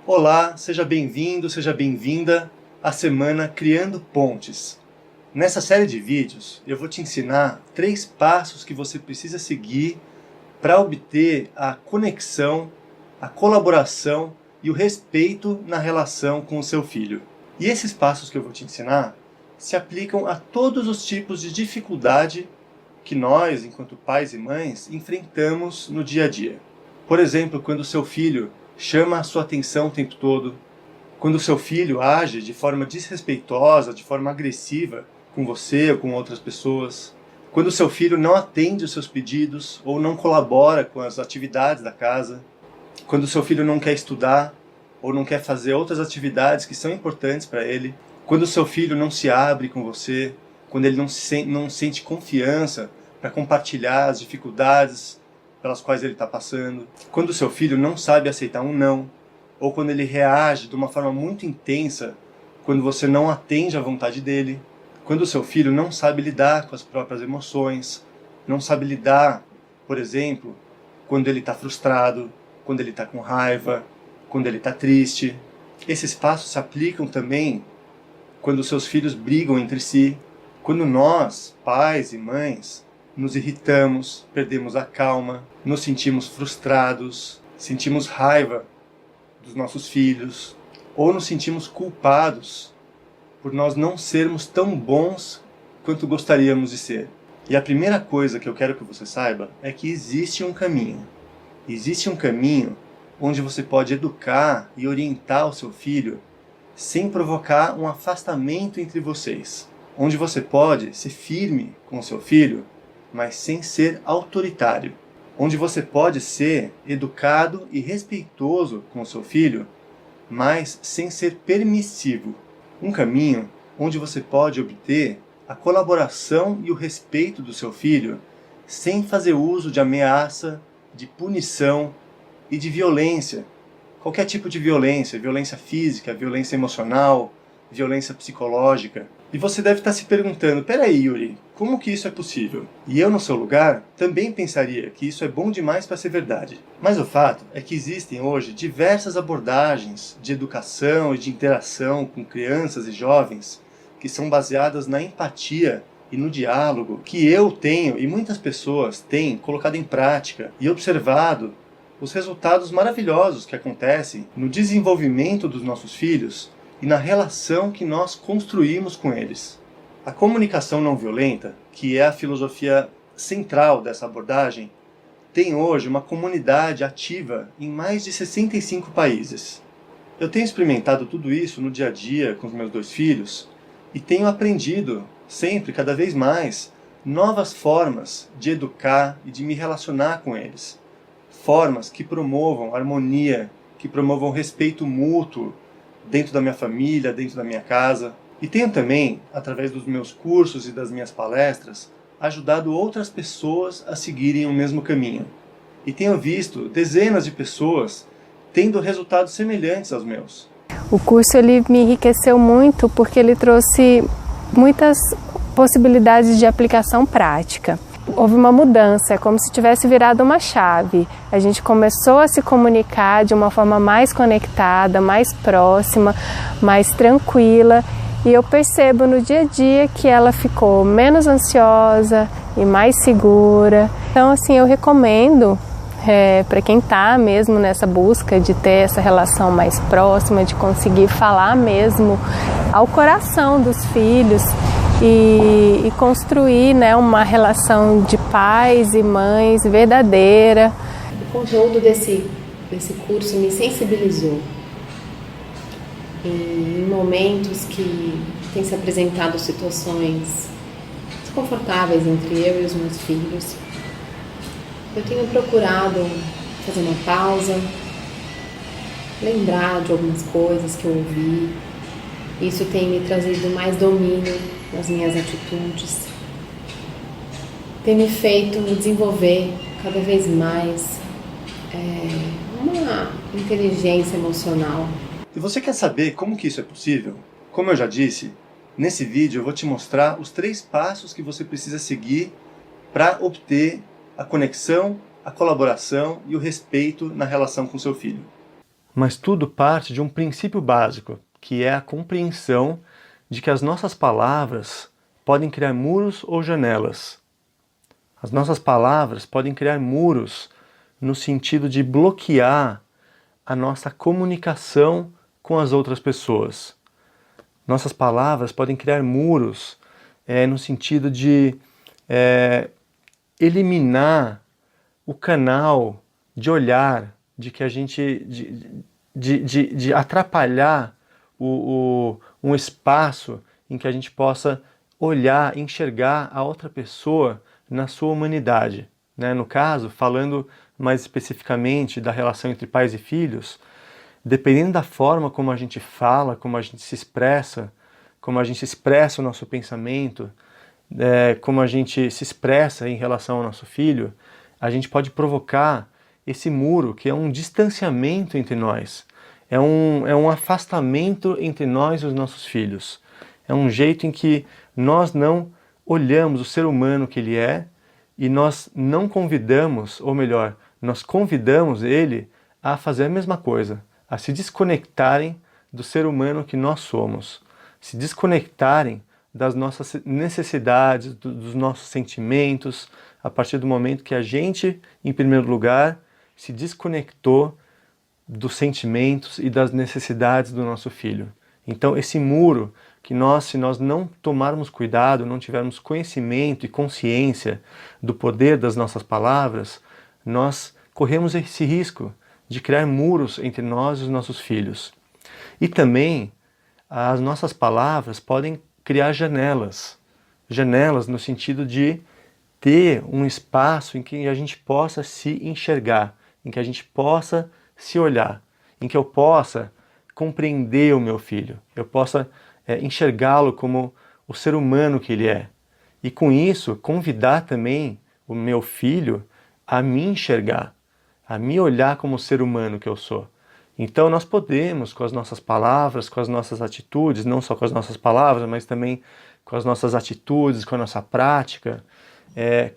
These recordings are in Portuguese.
Olá, seja bem-vindo, seja bem-vinda à semana Criando Pontes. Nessa série de vídeos, eu vou te ensinar 3 passos que você precisa seguir para obter a conexão, a colaboração e o respeito na relação com o seu filho. E esses passos que eu vou te ensinar se aplicam a todos os tipos de dificuldade que nós, enquanto pais e mães, enfrentamos no dia a dia. Por exemplo, quando o seu filho chama a sua atenção o tempo todo, quando o seu filho age de forma desrespeitosa, de forma agressiva com você ou com outras pessoas, quando o seu filho não atende os seus pedidos ou não colabora com as atividades da casa, quando o seu filho não quer estudar ou não quer fazer outras atividades que são importantes para ele, quando o seu filho não se abre com você, quando ele não sente confiança para compartilhar as dificuldades pelas quais ele está passando, quando o seu filho não sabe aceitar um não, ou quando ele reage de uma forma muito intensa quando você não atende à vontade dele, quando o seu filho não sabe lidar com as próprias emoções, não sabe lidar, por exemplo, quando ele está frustrado, quando ele está com raiva, quando ele está triste. Esses passos se aplicam também quando os seus filhos brigam entre si, quando nós, pais e mães, nos irritamos, perdemos a calma, nos sentimos frustrados, sentimos raiva dos nossos filhos, ou nos sentimos culpados por nós não sermos tão bons quanto gostaríamos de ser. E a primeira coisa que eu quero que você saiba é que existe um caminho. Existe um caminho onde você pode educar e orientar o seu filho sem provocar um afastamento entre vocês. Onde você pode ser firme com o seu filho, mas sem ser autoritário. Onde você pode ser educado e respeitoso com o seu filho, mas sem ser permissivo. Um caminho onde você pode obter a colaboração e o respeito do seu filho, sem fazer uso de ameaça, de punição e de violência. Qualquer tipo de violência, violência física, violência emocional, violência psicológica. E você deve estar se perguntando, peraí, Yuri, como que isso é possível? E eu, no seu lugar, também pensaria que isso é bom demais para ser verdade. Mas o fato é que existem hoje diversas abordagens de educação e de interação com crianças e jovens que são baseadas na empatia e no diálogo, que eu tenho e muitas pessoas têm colocado em prática e observado os resultados maravilhosos que acontecem no desenvolvimento dos nossos filhos e na relação que nós construímos com eles. A comunicação não violenta, que é a filosofia central dessa abordagem, tem hoje uma comunidade ativa em mais de 65 países. Eu tenho experimentado tudo isso no dia a dia com os meus 2 filhos e tenho aprendido, sempre, cada vez mais, novas formas de educar e de me relacionar com eles. Formas que promovam harmonia, que promovam respeito mútuo dentro da minha família, dentro da minha casa. E tenho também, através dos meus cursos e das minhas palestras, ajudado outras pessoas a seguirem o mesmo caminho. E tenho visto dezenas de pessoas tendo resultados semelhantes aos meus. O curso ele me enriqueceu muito porque ele trouxe muitas possibilidades de aplicação prática. Houve uma mudança, é como se tivesse virado uma chave. A gente começou a se comunicar de uma forma mais conectada, mais próxima, mais tranquila. E eu percebo no dia a dia que ela ficou menos ansiosa e mais segura. Então, assim, eu recomendo para quem está mesmo nessa busca de ter essa relação mais próxima, de conseguir falar mesmo ao coração dos filhos, e construir, né, uma relação de pais e mães verdadeira. O conteúdo desse curso me sensibilizou em momentos que têm se apresentado situações desconfortáveis entre eu e os meus filhos. Eu tenho procurado fazer uma pausa, lembrar de algumas coisas que eu ouvi. Isso tem me trazido mais domínio nas minhas atitudes, tem me feito me desenvolver cada vez mais uma inteligência emocional. E você quer saber como que isso é possível? Como eu já disse, nesse vídeo eu vou te mostrar os 3 passos que você precisa seguir para obter a conexão, a colaboração e o respeito na relação com seu filho. Mas tudo parte de um princípio básico, que é a compreensão de que as nossas palavras podem criar muros ou janelas. As nossas palavras podem criar muros no sentido de bloquear a nossa comunicação com as outras pessoas. Nossas palavras podem criar muros no sentido de eliminar o canal de olhar, de que a gente de atrapalhar um espaço em que a gente possa olhar, enxergar a outra pessoa na sua humanidade. Né? No caso, falando mais especificamente da relação entre pais e filhos, dependendo da forma como a gente fala, como a gente se expressa, como a gente expressa o nosso pensamento, como a gente se expressa em relação ao nosso filho, a gente pode provocar esse muro, que é um distanciamento entre nós, é um afastamento entre nós e os nossos filhos. É um jeito em que nós não olhamos o ser humano que ele é e nós não convidamos, ou melhor, nós convidamos ele a fazer a mesma coisa, a se desconectarem do ser humano que nós somos, se desconectarem das nossas necessidades, dos nossos sentimentos, a partir do momento que a gente, em primeiro lugar, se desconectou dos sentimentos e das necessidades do nosso filho. Então esse muro que se nós não tomarmos cuidado, não tivermos conhecimento e consciência do poder das nossas palavras, nós corremos esse risco de criar muros entre nós e os nossos filhos. E também as nossas palavras podem criar janelas. Janelas no sentido de ter um espaço em que a gente possa se enxergar, em que a gente possa se olhar, em que eu possa compreender o meu filho, eu possa enxergá-lo como o ser humano que ele é. E com isso, convidar também o meu filho a me enxergar, a me olhar como o ser humano que eu sou. Então nós podemos, com as nossas palavras, com as nossas atitudes, não só com as nossas palavras, mas também com as nossas atitudes, com a nossa prática,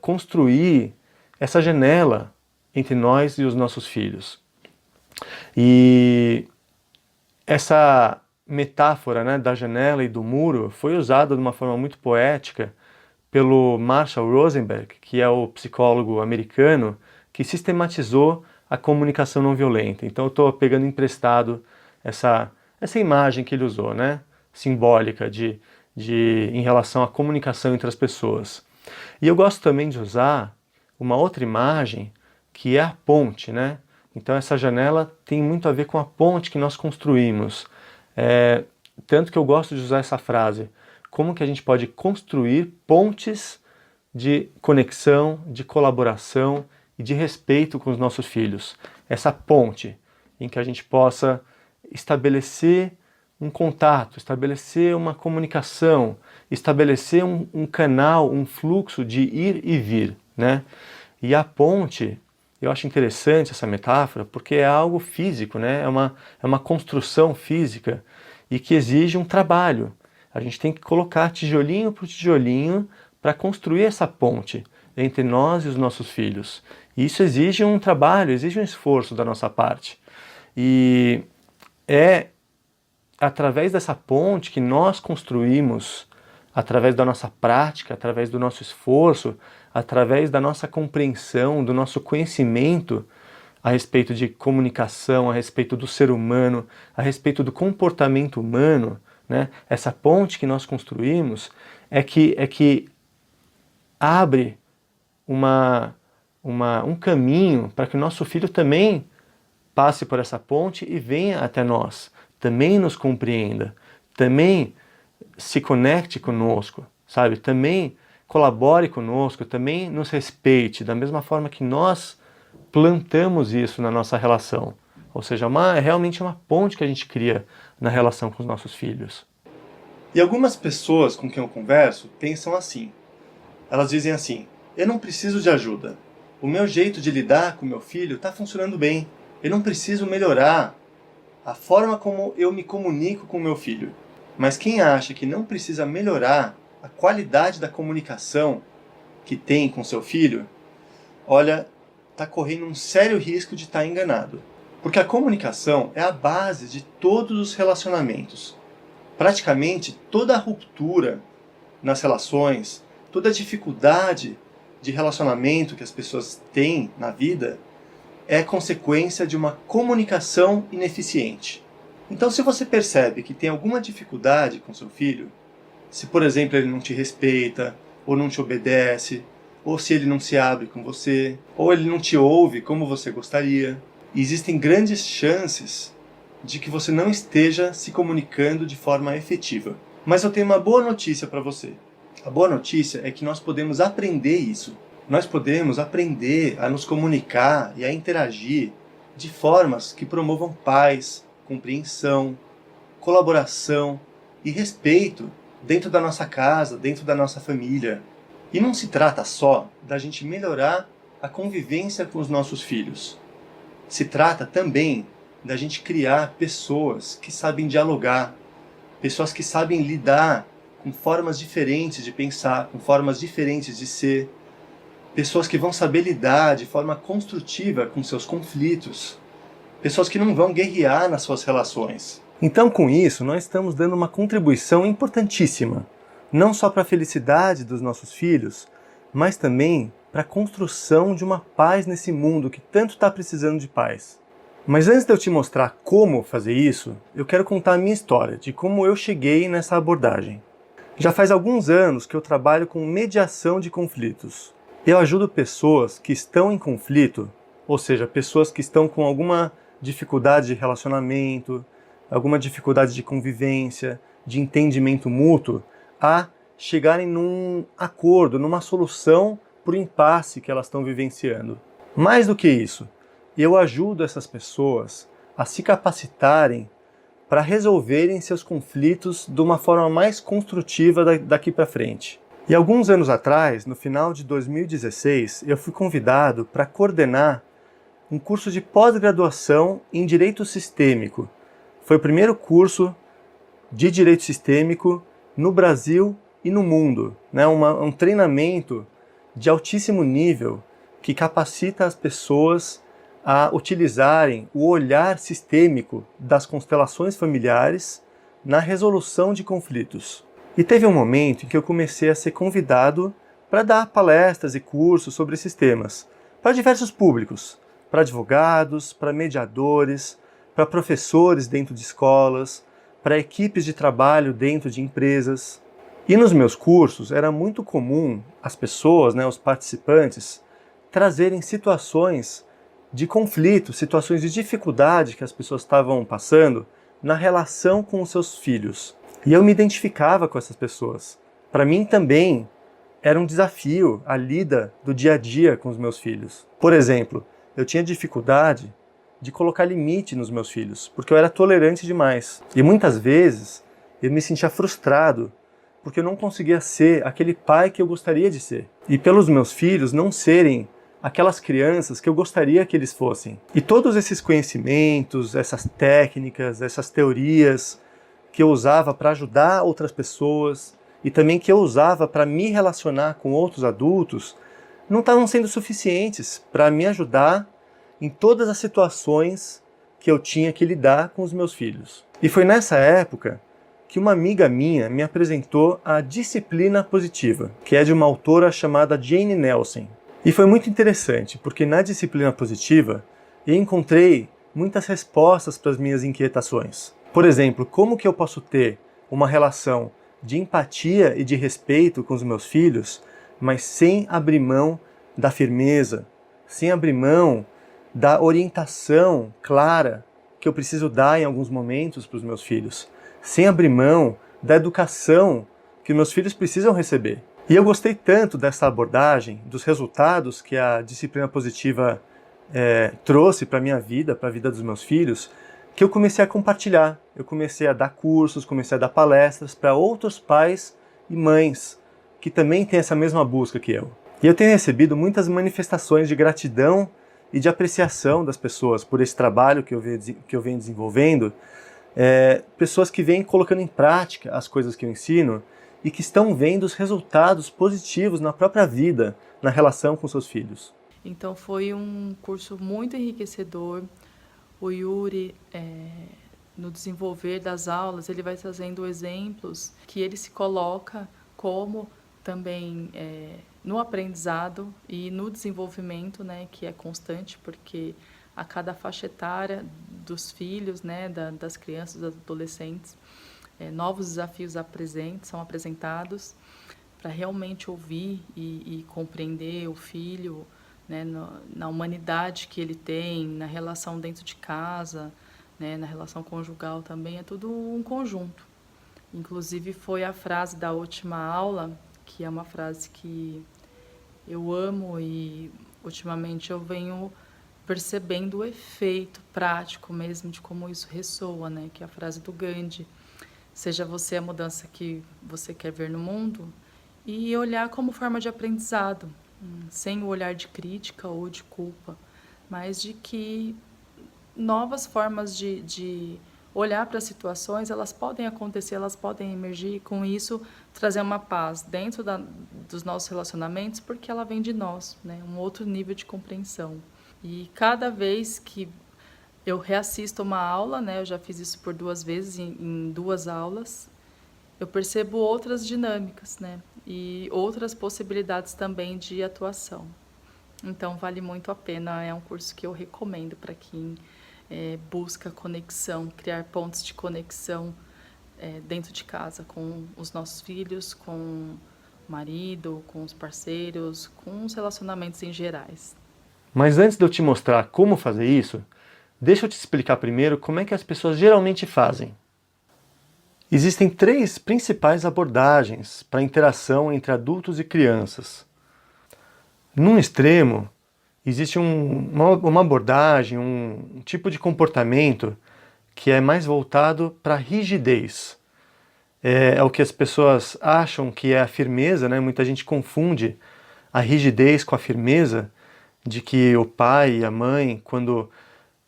construir essa janela entre nós e os nossos filhos. E essa metáfora, né, da janela e do muro foi usada de uma forma muito poética pelo Marshall Rosenberg, que é o psicólogo americano que sistematizou a comunicação não violenta. Então eu estou pegando emprestado essa imagem que ele usou, né, simbólica em relação à comunicação entre as pessoas. E eu gosto também de usar uma outra imagem que é a ponte, né? Então essa janela tem muito a ver com a ponte que nós construímos. Tanto que eu gosto de usar essa frase, como que a gente pode construir pontes de conexão, de colaboração e de respeito com os nossos filhos. Essa ponte em que a gente possa estabelecer um contato, estabelecer uma comunicação, estabelecer um canal, um fluxo de ir e vir, né? E a ponte, eu acho interessante essa metáfora, porque é algo físico, né? É uma construção física e que exige um trabalho. A gente tem que colocar tijolinho por tijolinho para construir essa ponte entre nós e os nossos filhos. E isso exige um trabalho, exige um esforço da nossa parte. E é através dessa ponte que nós construímos, através da nossa prática, através do nosso esforço, através da nossa compreensão, do nosso conhecimento a respeito de comunicação, a respeito do ser humano, a respeito do comportamento humano, né? Essa ponte que nós construímos é que abre um caminho para que o nosso filho também passe por essa ponte e venha até nós, também nos compreenda, também se conecte conosco, sabe? Também colabore conosco, também nos respeite, da mesma forma que nós plantamos isso na nossa relação. Ou seja, é realmente uma ponte que a gente cria na relação com os nossos filhos. E algumas pessoas com quem eu converso pensam assim. Elas dizem assim: eu não preciso de ajuda. O meu jeito de lidar com meu filho está funcionando bem. Eu não preciso melhorar a forma como eu me comunico com meu filho. Mas quem acha que não precisa melhorar a qualidade da comunicação que tem com seu filho, olha, está correndo um sério risco de estar enganado. Porque a comunicação é a base de todos os relacionamentos. Praticamente toda a ruptura nas relações, toda a dificuldade de relacionamento que as pessoas têm na vida é consequência de uma comunicação ineficiente. Então, se você percebe que tem alguma dificuldade com seu filho, se, por exemplo, ele não te respeita, ou não te obedece, ou se ele não se abre com você, ou ele não te ouve como você gostaria, existem grandes chances de que você não esteja se comunicando de forma efetiva. Mas eu tenho uma boa notícia para você. A boa notícia é que nós podemos aprender isso. Nós podemos aprender a nos comunicar e a interagir de formas que promovam paz, compreensão, colaboração e respeito dentro da nossa casa, dentro da nossa família. E não se trata só da gente melhorar a convivência com os nossos filhos. Se trata também da gente criar pessoas que sabem dialogar, pessoas que sabem lidar com formas diferentes de pensar, com formas diferentes de ser, pessoas que vão saber lidar de forma construtiva com seus conflitos, pessoas que não vão guerrear nas suas relações. Então, com isso, nós estamos dando uma contribuição importantíssima, não só para a felicidade dos nossos filhos, mas também para a construção de uma paz nesse mundo que tanto está precisando de paz. Mas antes de eu te mostrar como fazer isso, eu quero contar a minha história, de como eu cheguei nessa abordagem. Já faz alguns anos que eu trabalho com mediação de conflitos. Eu ajudo pessoas que estão em conflito, ou seja, pessoas que estão com alguma dificuldade de relacionamento, alguma dificuldade de convivência, de entendimento mútuo, a chegarem num acordo, numa solução para o impasse que elas estão vivenciando. Mais do que isso, eu ajudo essas pessoas a se capacitarem para resolverem seus conflitos de uma forma mais construtiva daqui para frente. E alguns anos atrás, no final de 2016, eu fui convidado para coordenar um curso de pós-graduação em Direito Sistêmico. Foi o primeiro curso de Direito Sistêmico no Brasil e no mundo, né? Um treinamento de altíssimo nível que capacita as pessoas a utilizarem o olhar sistêmico das constelações familiares na resolução de conflitos. E teve um momento em que eu comecei a ser convidado para dar palestras e cursos sobre esses temas, para diversos públicos, para advogados, para mediadores, para professores dentro de escolas, para equipes de trabalho dentro de empresas. E nos meus cursos era muito comum as pessoas, os participantes, trazerem situações de conflito, situações de dificuldade que as pessoas estavam passando na relação com os seus filhos. E eu me identificava com essas pessoas. Para mim também era um desafio a lida do dia a dia com os meus filhos. Por exemplo, eu tinha dificuldade de colocar limite nos meus filhos, porque eu era tolerante demais. E muitas vezes eu me sentia frustrado, porque eu não conseguia ser aquele pai que eu gostaria de ser. E pelos meus filhos não serem aquelas crianças que eu gostaria que eles fossem. E todos esses conhecimentos, essas técnicas, essas teorias que eu usava para ajudar outras pessoas e também que eu usava para me relacionar com outros adultos, não estavam sendo suficientes para me ajudar em todas as situações que eu tinha que lidar com os meus filhos. E foi nessa época que uma amiga minha me apresentou a Disciplina Positiva, que é de uma autora chamada Jane Nelson. E foi muito interessante, porque na Disciplina Positiva eu encontrei muitas respostas para as minhas inquietações. Por exemplo, como que eu posso ter uma relação de empatia e de respeito com os meus filhos, mas sem abrir mão da firmeza, sem abrir mão da orientação clara que eu preciso dar em alguns momentos para os meus filhos, sem abrir mão da educação que meus filhos precisam receber. E eu gostei tanto dessa abordagem, dos resultados que a Disciplina Positiva trouxe para a minha vida, para a vida dos meus filhos, que eu comecei a compartilhar. Eu comecei a dar cursos, comecei a dar palestras para outros pais e mães que também têm essa mesma busca que eu. E eu tenho recebido muitas manifestações de gratidão e de apreciação das pessoas por esse trabalho que eu venho desenvolvendo, pessoas que vêm colocando em prática as coisas que eu ensino e que estão vendo os resultados positivos na própria vida, na relação com seus filhos. Então foi um curso muito enriquecedor, o Yuri, no desenvolver das aulas, ele vai trazendo exemplos que ele se coloca como também no aprendizado e no desenvolvimento, né, que é constante, porque a cada faixa etária dos filhos, né, das crianças, dos adolescentes, novos desafios são apresentados para realmente ouvir e compreender o filho, né, na humanidade que ele tem, na relação dentro de casa, né, na relação conjugal também, é tudo um conjunto. Inclusive foi a frase da última aula, que é uma frase que eu amo e ultimamente eu venho percebendo o efeito prático mesmo de como isso ressoa, né, que é a frase do Gandhi: seja você a mudança que você quer ver no mundo, e olhar como forma de aprendizado, sem o olhar de crítica ou de culpa, mas de que novas formas de olhar para as situações, elas podem acontecer, elas podem emergir, e com isso trazer uma paz dentro dos nossos relacionamentos, porque ela vem de nós, né? Um outro nível de compreensão. E cada vez que eu reassisto uma aula, né, eu já fiz isso por 2 vezes, em 2 aulas, eu percebo outras dinâmicas, né, e outras possibilidades também de atuação. Então, vale muito a pena, é um curso que eu recomendo para quem busca conexão, criar pontos de conexão dentro de casa, com os nossos filhos, com o marido, com os parceiros, com os relacionamentos em gerais. Mas antes de eu te mostrar como fazer isso, deixa eu te explicar primeiro como é que as pessoas geralmente fazem. Existem 3 principais abordagens para a interação entre adultos e crianças. Num extremo, existe uma abordagem, um tipo de comportamento que é mais voltado para a rigidez. É o que as pessoas acham que é a firmeza, né? Muita gente confunde a rigidez com a firmeza, de que o pai e a mãe, quando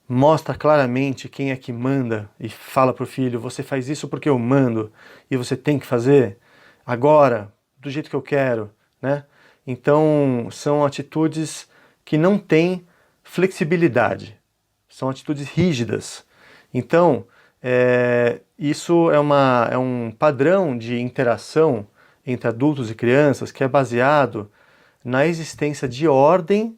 mostra claramente quem é que manda e fala para o filho: você faz isso porque eu mando e você tem que fazer agora, do jeito que eu quero, né? Então, são atitudes que não têm flexibilidade, são atitudes rígidas. Então, isso é um padrão de interação entre adultos e crianças que é baseado na existência de ordem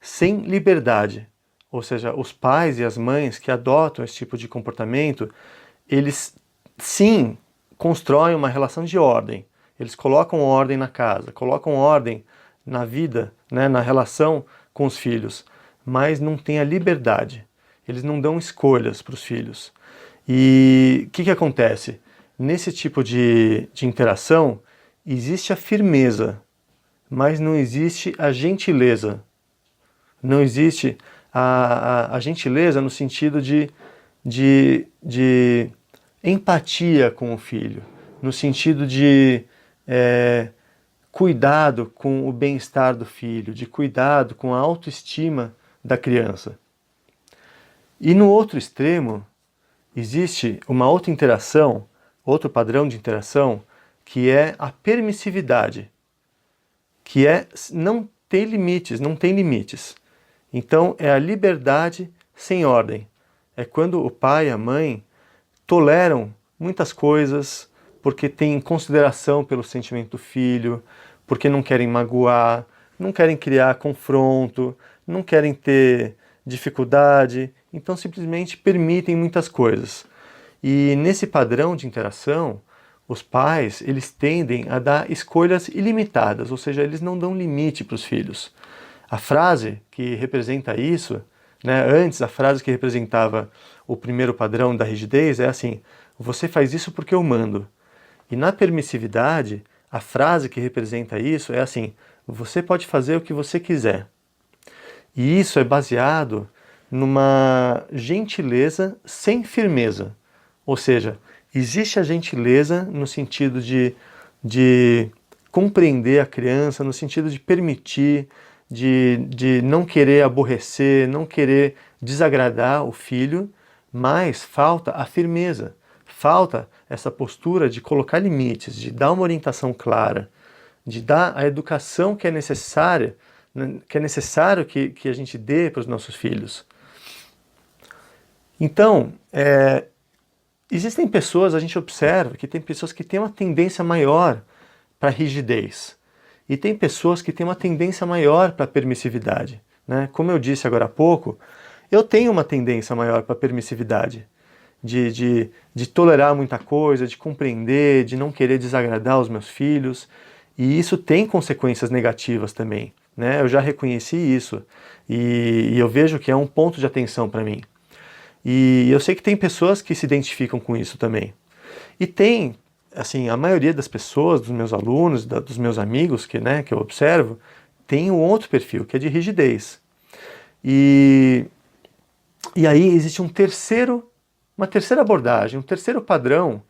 sem liberdade. Ou seja, os pais e as mães que adotam esse tipo de comportamento, eles sim constroem uma relação de ordem. Eles colocam ordem na casa, colocam ordem na vida, né, na relação com os filhos, mas não têm a liberdade. Eles não dão escolhas para os filhos. E o que acontece? Nesse tipo de interação, existe a firmeza, mas não existe a gentileza. Não existe a gentileza no sentido de empatia com o filho, no sentido de cuidado com o bem-estar do filho, de cuidado com a autoestima da criança. E no outro extremo, existe uma outra interação, outro padrão de interação, que é a permissividade, que não ter limites, não tem limites. Então, é a liberdade sem ordem. É quando o pai e a mãe toleram muitas coisas porque têm consideração pelo sentimento do filho, porque não querem magoar, não querem criar confronto, não querem ter dificuldade, então simplesmente permitem muitas coisas. E nesse padrão de interação, os pais, eles tendem a dar escolhas ilimitadas, ou seja, eles não dão limite para os filhos. A frase que representa isso, né, antes a frase que representava o primeiro padrão da rigidez é assim: você faz isso porque eu mando. E na permissividade, a frase que representa isso é assim: você pode fazer o que você quiser. E isso é baseado numa gentileza sem firmeza. Ou seja, existe a gentileza no sentido de compreender a criança, no sentido de permitir, de não querer aborrecer, não querer desagradar o filho, mas falta a firmeza, falta essa postura de colocar limites, de dar uma orientação clara, de dar a educação que é necessária, que é necessário que a gente dê para os nossos filhos. Então, existem pessoas, a gente observa que tem pessoas que têm uma tendência maior para rigidez e tem pessoas que têm uma tendência maior para permissividade, né? Como eu disse agora há pouco, eu tenho uma tendência maior para permissividade, de tolerar muita coisa, de compreender, de não querer desagradar os meus filhos, e isso tem consequências negativas também, né? Eu já reconheci isso e eu vejo que é um ponto de atenção para mim. E eu sei que tem pessoas que se identificam com isso também. E tem, assim, a maioria das pessoas, dos meus alunos, dos meus amigos que eu observo, tem um outro perfil, que é de rigidez. E aí existe uma terceira abordagem, um terceiro padrão,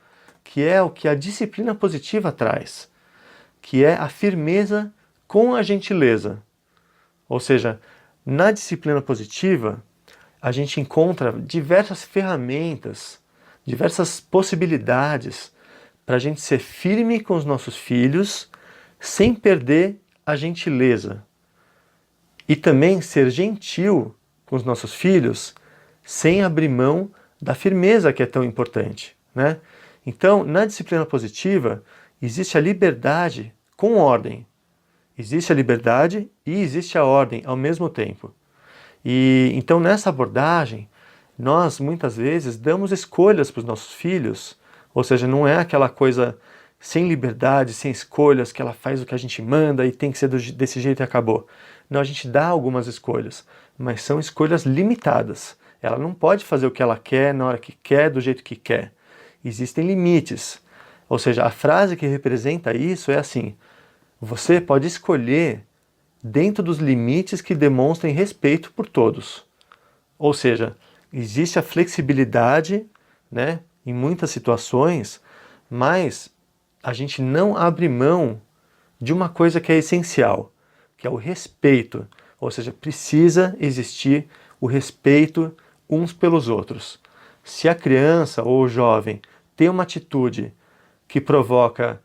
que é o que a disciplina positiva traz, que é a firmeza com a gentileza. Ou seja, na disciplina positiva, a gente encontra diversas ferramentas, diversas possibilidades para a gente ser firme com os nossos filhos sem perder a gentileza. E também ser gentil com os nossos filhos sem abrir mão da firmeza que é tão importante, né? Então, na disciplina positiva, existe a liberdade com ordem. Existe a liberdade e existe a ordem ao mesmo tempo. E então nessa abordagem, nós muitas vezes damos escolhas para os nossos filhos, ou seja, não é aquela coisa sem liberdade, sem escolhas, que ela faz o que a gente manda e tem que ser desse jeito e acabou. Não, a gente dá algumas escolhas, mas são escolhas limitadas. Ela não pode fazer o que ela quer, na hora que quer, do jeito que quer. Existem limites. Ou seja, a frase que representa isso é assim: você pode escolher dentro dos limites que demonstrem respeito por todos. Ou seja, existe a flexibilidade, né, em muitas situações, mas a gente não abre mão de uma coisa que é essencial, que é o respeito. Ou seja, precisa existir o respeito uns pelos outros. Se a criança ou o jovem tem uma atitude que provoca,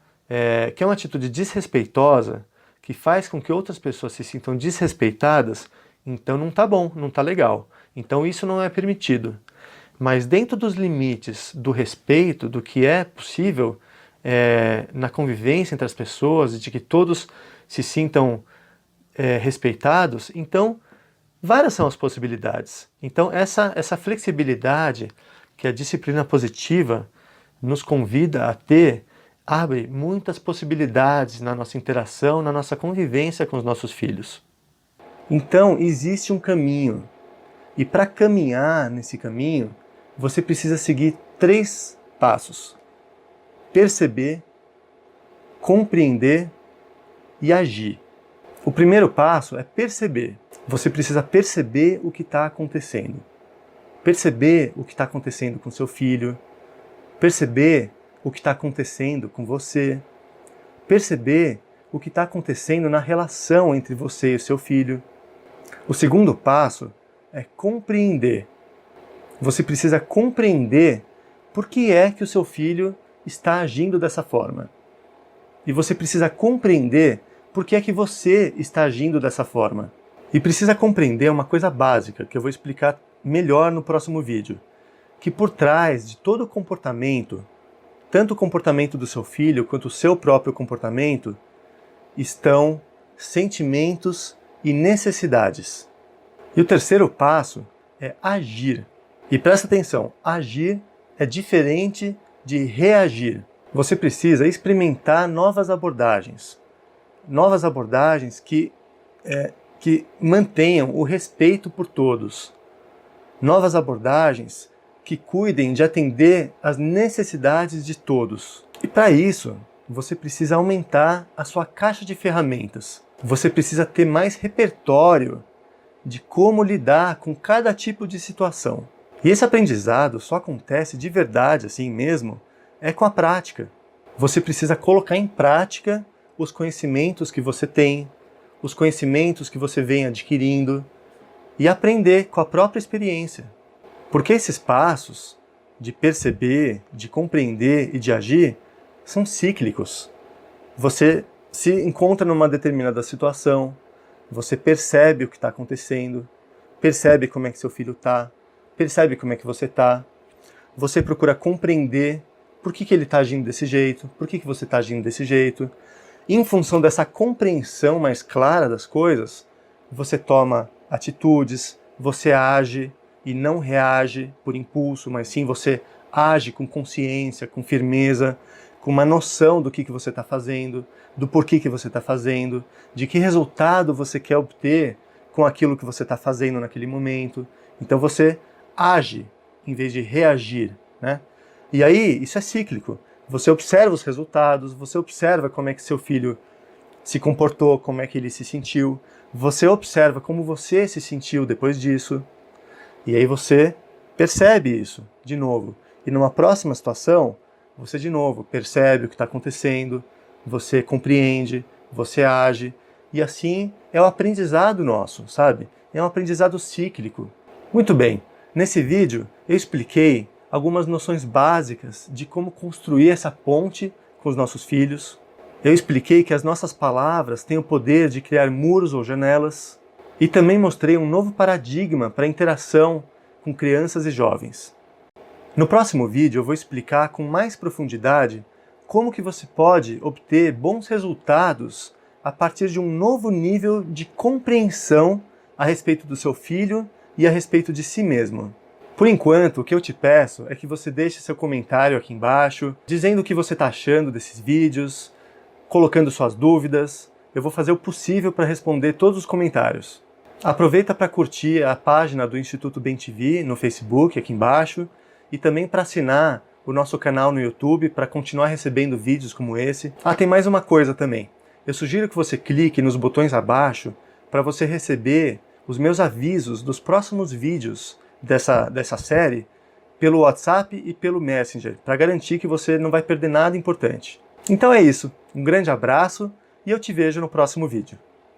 que é uma atitude desrespeitosa, que faz com que outras pessoas se sintam desrespeitadas, então não está bom, não está legal. Então isso não é permitido. Mas dentro dos limites do respeito, do que é possível na convivência entre as pessoas, de que todos se sintam respeitados, então várias são as possibilidades. Então essa flexibilidade que a disciplina positiva nos convida a ter, abre muitas possibilidades na nossa interação, na nossa convivência com os nossos filhos. Então, existe um caminho. E para caminhar nesse caminho, você precisa seguir 3 passos: perceber, compreender e agir. O primeiro passo é perceber. Você precisa perceber o que está acontecendo. Perceber o que está acontecendo com seu filho. Perceber o que está acontecendo com você, perceber o que está acontecendo na relação entre você e o seu filho. O segundo passo é compreender. Você precisa compreender por que é que o seu filho está agindo dessa forma. E você precisa compreender por que é que você está agindo dessa forma. E precisa compreender uma coisa básica, que eu vou explicar melhor no próximo vídeo, que por trás de todo o comportamento, tanto o comportamento do seu filho quanto o seu próprio comportamento, estão sentimentos e necessidades. E o terceiro passo é agir. E presta atenção, agir é diferente de reagir. Você precisa experimentar novas abordagens que mantenham o respeito por todos, novas abordagens que cuidem de atender às necessidades de todos. E para isso, você precisa aumentar a sua caixa de ferramentas. Você precisa ter mais repertório de como lidar com cada tipo de situação. E esse aprendizado só acontece de verdade, assim mesmo, com a prática. Você precisa colocar em prática os conhecimentos que você tem, os conhecimentos que você vem adquirindo e aprender com a própria experiência. Porque esses passos de perceber, de compreender e de agir são cíclicos. Você se encontra numa determinada situação, você percebe o que está acontecendo, percebe como é que seu filho está, percebe como é que você está, você procura compreender por que ele está agindo desse jeito, por que você está agindo desse jeito. E em função dessa compreensão mais clara das coisas, você toma atitudes, você age e não reage por impulso, mas sim você age com consciência, com firmeza, com uma noção do que você está fazendo, do porquê que você está fazendo, de que resultado você quer obter com aquilo que você está fazendo naquele momento. Então você age em vez de reagir, né? E aí, isso é cíclico. Você observa os resultados, você observa como é que seu filho se comportou, como é que ele se sentiu, você observa como você se sentiu depois disso, e aí você percebe isso de novo. E numa próxima situação, você de novo percebe o que está acontecendo, você compreende, você age, e assim é o aprendizado nosso, sabe? É um aprendizado cíclico. Muito bem, nesse vídeo eu expliquei algumas noções básicas de como construir essa ponte com os nossos filhos. Eu expliquei que as nossas palavras têm o poder de criar muros ou janelas. E também mostrei um novo paradigma para a interação com crianças e jovens. No próximo vídeo eu vou explicar com mais profundidade como que você pode obter bons resultados a partir de um novo nível de compreensão a respeito do seu filho e a respeito de si mesmo. Por enquanto, o que eu te peço é que você deixe seu comentário aqui embaixo, dizendo o que você está achando desses vídeos, colocando suas dúvidas. Eu vou fazer o possível para responder todos os comentários. Aproveita para curtir a página do Instituto BEM-TV no Facebook, aqui embaixo, e também para assinar o nosso canal no YouTube para continuar recebendo vídeos como esse. Ah, tem mais uma coisa também. Eu sugiro que você clique nos botões abaixo para você receber os meus avisos dos próximos vídeos dessa série pelo WhatsApp e pelo Messenger, para garantir que você não vai perder nada importante. Então é isso, um grande abraço e eu te vejo no próximo vídeo.